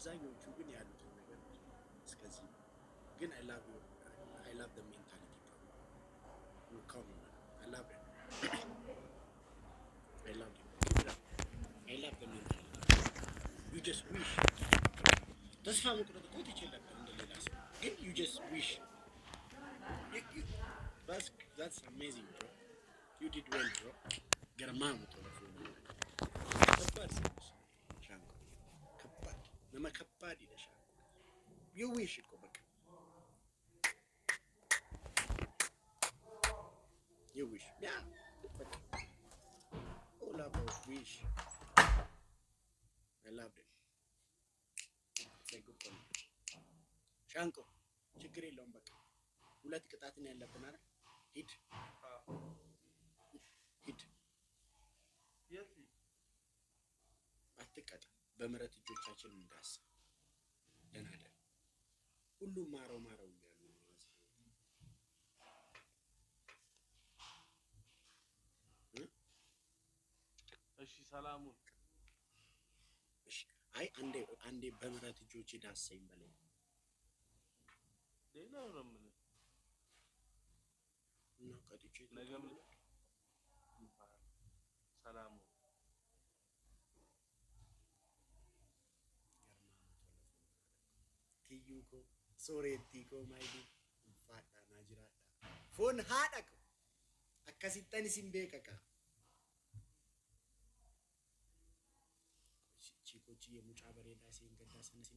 አብዛኞቹ ግን ያሉትን ነገር እስከዚህ ግን I love the mentality bro come on I love it I love it I love the mentality you just wish ተስፋ መቁረጥ እኮ ትችል ነበር እንደሌላ ሰው ግን you just wish that's amazing bro you did well bro ገርማሙ ተለፎን ከባድ ሻንቆ ከባድ ለመከባድ ይለሻል you wish እኮ በቃ you wish yeah all about wish I loved it say good for me ሻንቆ ችግር የለውም በቃ ሁለት ቅጣት ነው ያለብን አይደል ሂድ ሂድ የት አትቀጣ በመረት እጆቻችን እንዳስ ደናደ ሁሉም ማረው ይላሉ እሺ ሰላሙን እሺ አይ አንዴ በመረት እጆች ዳሰኝ በለኝ ሌላ ነው ምን ነው ቀጥቼ ነገም ሰላሙ ኪዩኮ ሶሬቲኮ ማይዲ ፋዳና ጅራዳ ፎን ሃዳኮ አከሲተን ሲምቤቀቃ ቺኮቺ የሙጫ በሬዳ ሲንገዳ ሰነሲ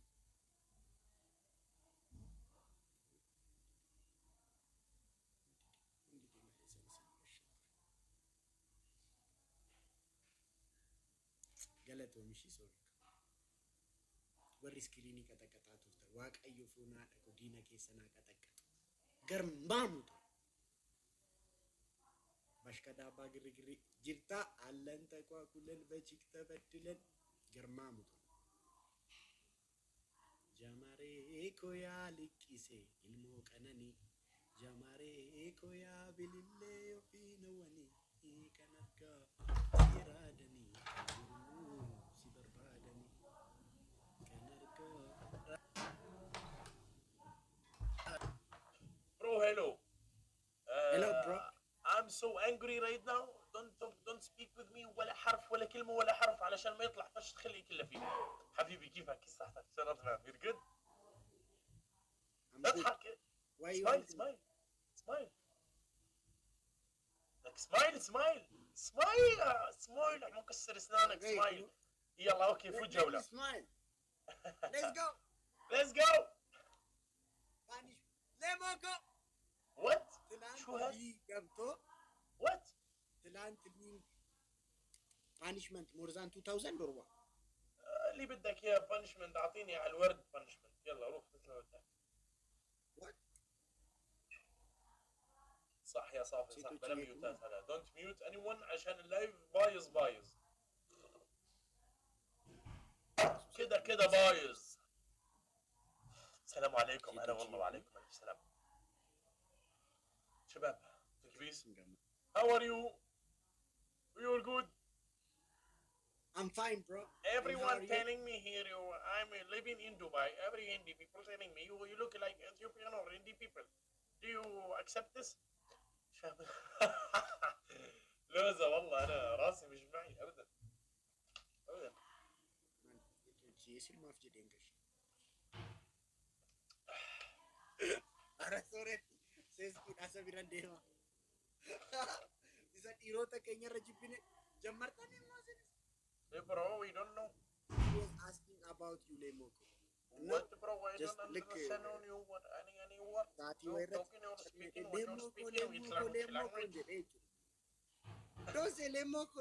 ገለቶ ሚሺ ሶሪ ወሪስ ክሊኒ ቀጠቀጣቱ ዋቀዩ ፉና ደቆ ዲነ ከሰና ቀጠቀጥ ገርማሙት ባሽከዳባ ግርግሪ ጅርታ አለን ተቋቁለን በቺክ ተበድለን ገርማሙት ጀማሬ ኮያ ልቂሴ ኢልሞ ቀነኒ ጀማሬ ኮያ ቢልሌ ኦፊነወኒ ከነጋ ይራደኒ ሲበርባደኒ ከነርጋ Bro, hello. Hello, bro. I'm so angry right now. Don't speak with me ولا حرف ولا كلمة ولا حرف علشان ما يطلع فش خلي كله فيه. حبيبي كيفك؟ كيف صحتك؟ شرفنا. You're good? اضحك. Smile. Like smile. مكسر اسنانك. Smile. يلا اوكي فوت جولة. Smile. Let's go. Spanish. Lemoko. What? شو هذا؟ قبطو. What? تلان تلين punishment more than 2000 or what? اللي بدك اياه punishment اعطيني على الورد punishment. يلا روح مثل ما بدك. What? صح يا صافي صح بلا ميوتات هلا. Don't mute anyone عشان اللايف بايظ. كده بايظ. السلام عليكم. هلا والله وعليكم السلام. شباب كيفيس؟ How are you? You're good? I'm fine, bro. Everyone telling me here I'm living in Dubai. Every Hindi people telling me you look like Ethiopian or Hindi people. Do you accept this? لوزة والله أنا راسي مش معي أبدا. يصير ما في جدينكش. أرسورة سيسكين أسابيران ديما. إذا إيروتا كينيا رجبينه جمرتاني ما سينس. Hey bro, we don't know. He was asking about you, Lemoko. What bro? I just don't understand on you. What any word? That No, you were talking or speaking. What you're speaking with language. Don't say Lemoko.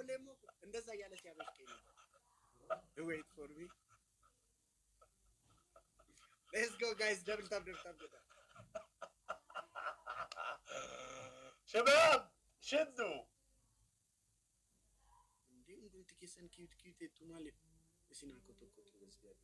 እንደዛ ያለ ሲያበሽከኝ wait for me. Let's go guys. double tap. شباب شدوا. እንዴ እንዴ ትከሰን ኪዩት የቱማለ እሲና ኮቶኮቶ በዝያለ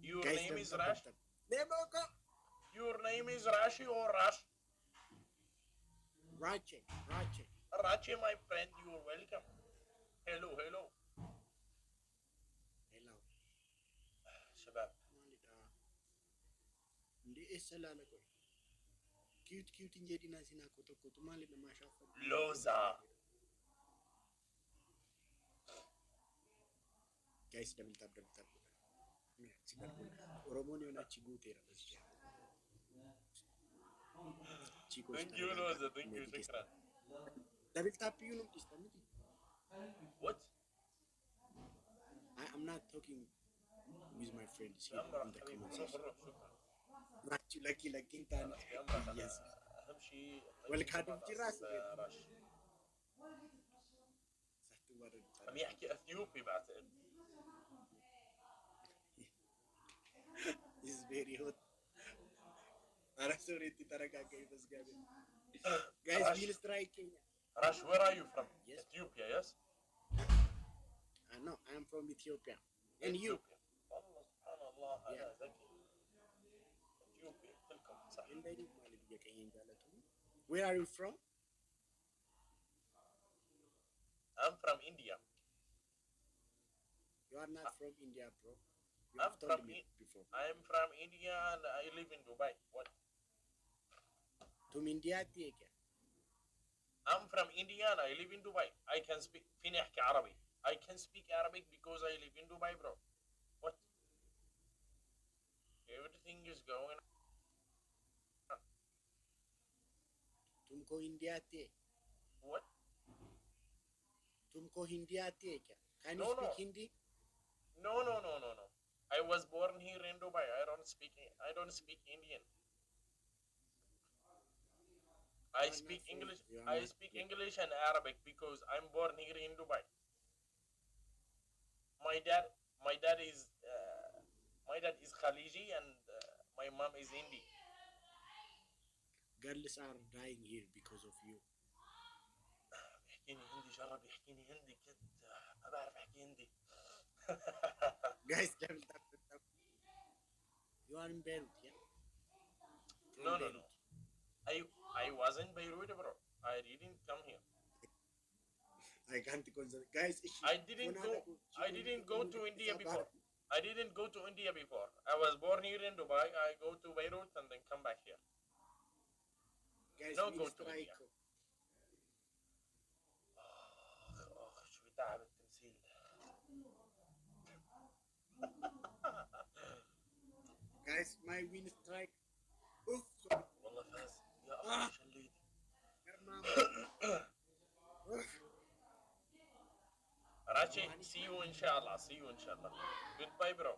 Your name is Rash? Neboko. Your name is Rashi or Rash? Rache. Rachi, my friend, you're welcome. Hello. Hello. شباب. Ndi esalala koy. Cute injedi na sina koto mali na mashafa. Loza. Guys, double tap. Oromoni ona chigutera basi. Thank you, Loza. Thank you, shukran. Double tap you know this time. What? I'm not talking with my friends here بأمرك in the حبيبي. comments. روح شكرا. Lucky انت بأمرك. yes. أهم شيء والكادم في راسي راش. صحت ورد. عم يحكي اثيوبي بعتقد. This is very hot. أنا sorry انت ترى كاكي بس قابل. Guys, we'll strike Kenya. Rash, where are you from? Yes. Ethiopia, yes? No, I'm from Ethiopia. And you? والله سبحان الله Yeah. أنا ذكي. Ethiopia تلكم صح. Where are you from? I'm from India. You are not from India, bro. You I'm have told from me before. I'm from India and I live in Dubai. What? तुम इंडिया आती है क्या? I'm from India and I live in Dubai. I can speak فيني أحكي عربي. I can speak Arabic because I live in Dubai, bro. What? Everything is going on. तुमको हिंदी आती है? What? तुमको हिंदी आती है क्या? Can you No, speak no. Hindi? No. I was born here in Dubai. I don't speak Indian. I speak English. I speak English and Arabic because I'm born here in Dubai. My dad is Khaliji and my mom is Hindi. Girls are dying here because of you. يحكيني هندي جرب يحكيني هندي كد ما بعرف احكي هندي. Guys, double tap. You are in Beirut, yeah? No. I was in Beirut, bro. I didn't come here. I can't consider. Guys, I didn't go to India before. I was born here in Dubai. I go to Beirut and then come back here. Guys, No, we'll go to strike. India. شو تعب التمثيل. Guys, my win strike. Oof. والله فاز يا أخي شليت. Rachi, see you inshallah. Goodbye, bro.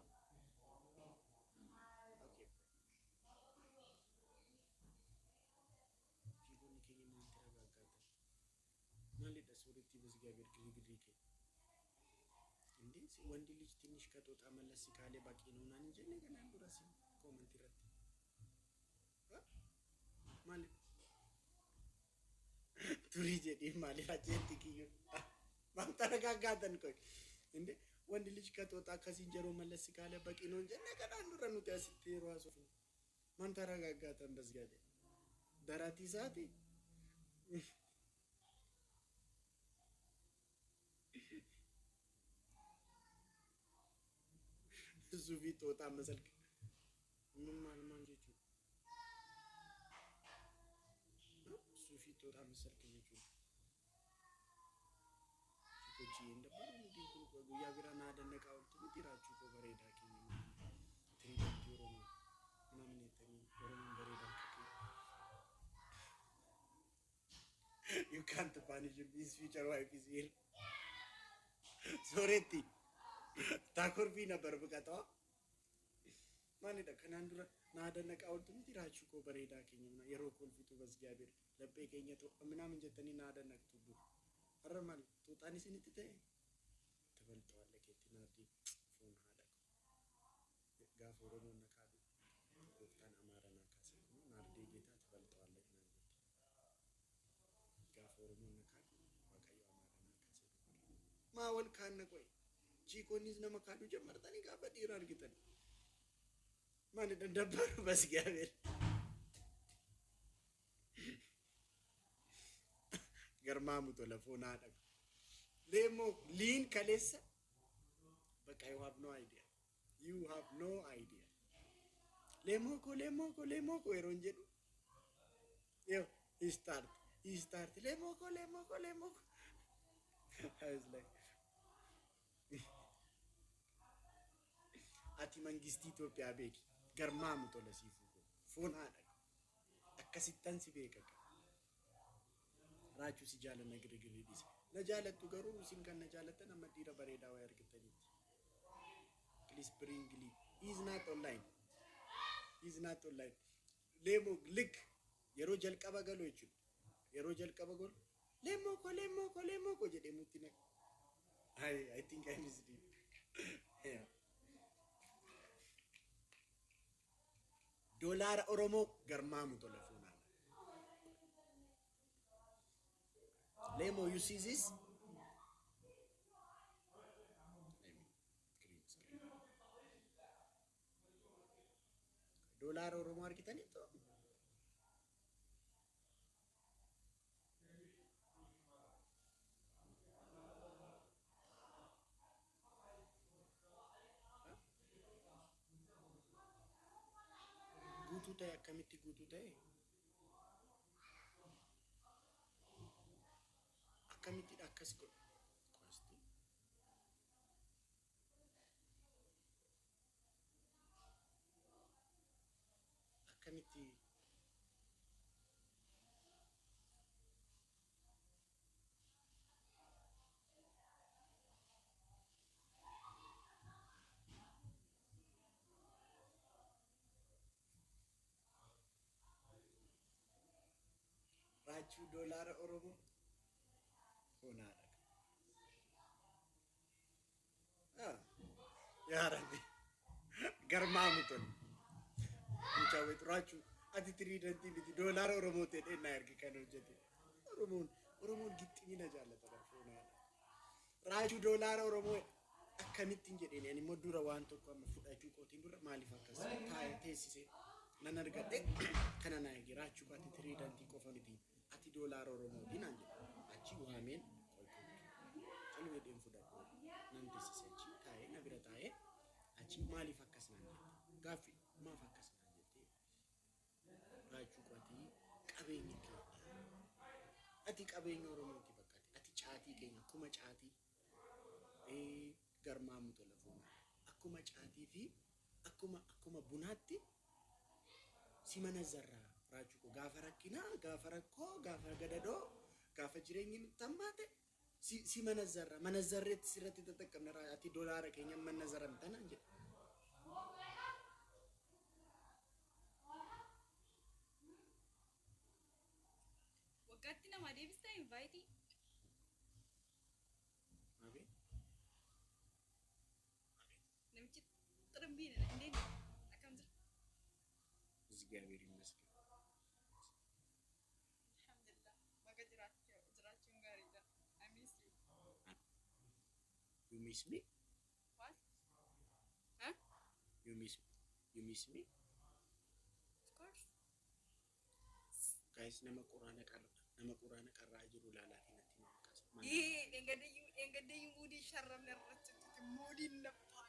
ወንድ ልጅ ትንሽ ከጦጣ መለስ ካለ ባቂ ነውና እንጂ ነገና ዱራሲ ኮሜንት ይረጥ ማለት ቱሪ ጀዲ ማለት አጀንት ኪዩ ማንተረጋጋተን ቆይ እንዴ ወንድ ልጅ ከጦጣ ከሲንጀሮ መለስ ካለ ባቂ ነው እንጂ ነገና ዱራኑ ታስቲ ራሱ ማንተረጋጋተን በዝጋደ ደራቲ ሳቲ እሱ ፊት ወጣ መሰልክ ምን ማለት ነው እሱ ፊት ወጣ መሰልክ ልጅ ኮቺ እንደባሉ እንዴት ነው ጉያ ቢራና ደነቃው ትምጥራችሁ ኮበሬዳ ከኝ ትሪት ኦሮሞ ምናምን የተኝ ኦሮሞ በሬዳ you can't punish his future wife is here soretti ታኮርቢ ነበር በቀጣው ማን ደ ከናንዱራ ናደነቃው ትምጥራችሁ ኮበሬዳ ከኝና የሮኮል ፊቱ በዝጋቢር ለበቀኝቶ ምናምን ጀተኒ ናደነቅቱ አረማል ጦጣኒ ስንትተ ተበልተዋል ለከቲናዲ ፎን ሀዳ ጋፍ ኦሮሞ ነካዱ ዶክተር አማራና ካሰ ናርዲ ጌታ ተበልተዋል ለከናዲ ጋፍ ኦሮሞ ነካዱ ዋቀዩ አማራና ካሰ ማወል ካነ ቆይ ቺኮኒዝ ነመካዱ ጀመርተኒ ጋር በዲራ አርግተን ማን እንደነበሩ በስጋቤል ገርማሙቶ ለፎናዳ ሌሞ ሊን ከሌሰ በቃ you have no idea ሌሞ ኮ የሮንጀዱ yo he start ሌሞ ኮ I was like ati mangisti Ethiopia beeki garmaamuto lasiifu fonaada akkasittan si beeka raachuu si jaalanna girigirri dhise na jaalattu garuu isin kan na jaalatan amma dhiira bareedaa waa argatanitti please bring Lee he is not online leemo lik yeroo jalqaba galoo jechuudha yeroo jalqaba gol leemo ko jedhee mutti na I think I missed it yeah $1 Oromo garmaamuto lafunaada Lemo you see this $1 Oromo argitanitto guutuu ta'e akkamitti guutuu ta'e akkamitti akkas godhu kosti akkamitti raachuu $1 Oromo fonaada yaa rabbi garmaamuton mucawet raachuu ati tiriidantii miti $1 Oromo ta'e na ergi kan hojjete Oromoon gixximina jaallata fonaada raachuu $1 Oromo akkamittiin jedheen ani immoo dura waan tokko amma fudhachuu kootiin dura maaliif akkas taa'ee teessise nan argadhe kana na ergi raachuu ati tiriidantii qofa miti ati $1 Oromo dinan achi waameen qalbii deem fudhadhu nan teessise achi taa'ee na bira taa'ee achi maaliif akkas nan jette gaafi maaf akkas nan jette raachuu ati qabeenya keenya ati qabeenya Oromooti bakka ati caatii keenya akkuma caatii garmaamuto lafuuna akkuma caatii fi akkuma bunaatti si mana zarraa raachuu gaafa rakkinaa gaafa rakkoo gaafa gadadoo gaafa jireenyi tambaate si mana zarreetti sirratti tattaqqabna ati $1 keenya mana zarra tanaan jedhe waggaatti nama deebistaa invite abe namichi xirbiina እንዴት አከም ዝር እግዚአብሔር ይመስገን አልহামዱሊላህ ወገጅራችን ጋር ይዳ I miss you you miss me what huh you miss me of course guys nama quraana qarraa jiru laalaati natti maqas engadayyu mudi sharram narratti mudi naffa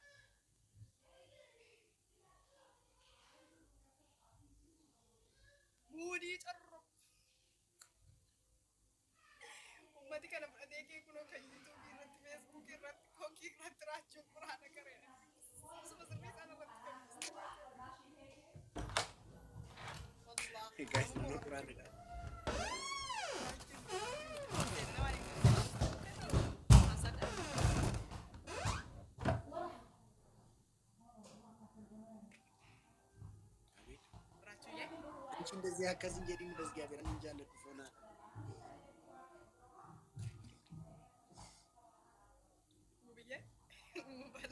mudi charro ummati kana fadhe ke kuno kan YouTube irratti Facebook irratti koki irratti raachuu quraana gareedha suma sirrii sana irratti wallahi guys nama quraana dha እንደዚህ አከዝን ጀዲን በዝጋቢራ እንጃለዱ ፎና ሙብዬ ሙባለ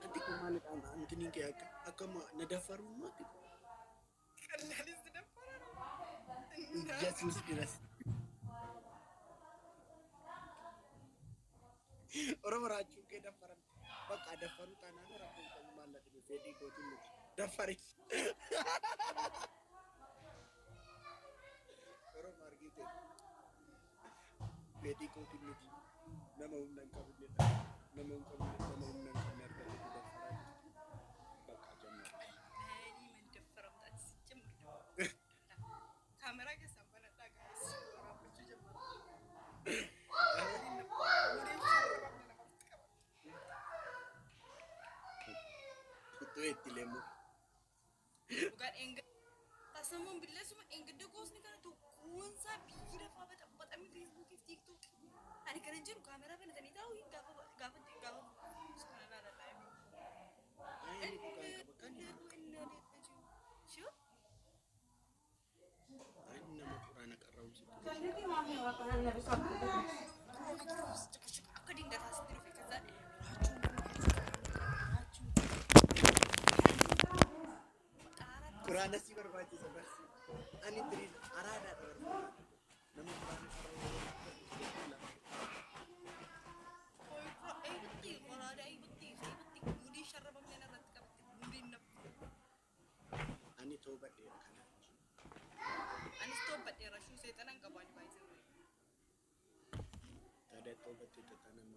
አንተ ማለት አንተን ይንከያከ አከማ ነደፈሩ ነው ቀላልስ ደፈራ ኢየሱስ ድረስ ኦሮሞራችሁ ከደፈራ Bakka daffaru taanaan rakkoon qabu maallaqni fedhii gootiin miti. Daffari. Oromoo argite. Fedhii gootiin miti. Nama humna hin qabnedha. Nama hin qabne nama humna hin qabne argatee daffaraa jirti. Bakka jannata. Ani mendaffaramtaati siccimma. Kaameraa keessaan banadhaa gaa'is waraabachuu jemmara. Kutu itti lemu. Bukan enggak. Tasamun bila semua enggak degos ni kan tu kunsa bira fa bata mi Facebook TikTok. Ani kan jeru kamera ben tani tahu gapa sekarang ada live. Ay, ini bukan kabakan ya. Sure? Ay, nama kurang nak raum situ. Aku dingin atas diri fikir Kurang nasi berbaca sebenarnya. Ani teri arada berbaca. Nama kurang nasi berbaca. Kalau ada betul, budi syarab mengenai ratka budi nap. Ani tobat dia kan. Ani tobat dia rasu setan ang kawan baik sendiri. Ada tobat itu tanam.